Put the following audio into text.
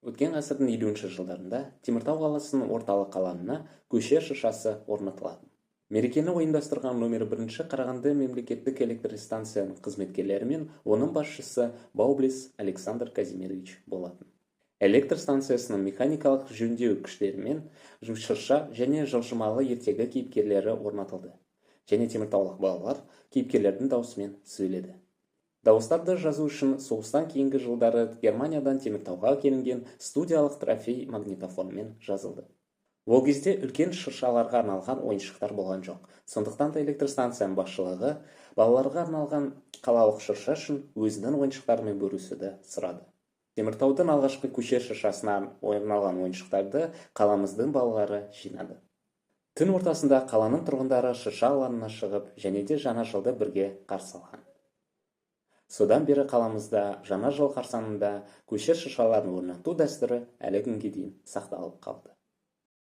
Өткен ғасырдың 50-ші жылдарында Теміртау қаласының орталық алаңына көше шыршасы орнатылады. Мерекені ұйымдастырған номер 1 Қарағанды мемлекеттік электр станцияның қызметкерлері мен оның басшысы Баублис Александр Казимирович болатын. Электр станциясының механикалық жөндеу күштері мен шырша және жылжымалы ертегі кейіпкерлері орнатылды. Және теміртаулық балалар кейіпкерлердің даусымен сөйледі. Дауыстарды жазу үшін соғыстан кейінгі жылдары Германиядан Теміртауға әкелінген студиялық трофей магнитофонмен жазылды. Ол кезде үлкен шыршаларға арналған ойыншықтар болған жоқ. Сондықтан да электр станцияның басшылығы балаларға арналған қалалық шырша үшін өзінің ойыншықтарымен бөлісуді сұрады. Теміртаудың алғашқы көше шыршасынан арналған ойыншықтарды қаламыздың балалары жинады. Түн ортасында қаланың тұрғындары шырша алаңына шығып, және де жаңа жылды бірге қарсы алған. Содан бері қаламызда жаңа жыл қарсаңында көше шыршаларын орнату дәстүрі әлі күнге дейін сақталып қалды.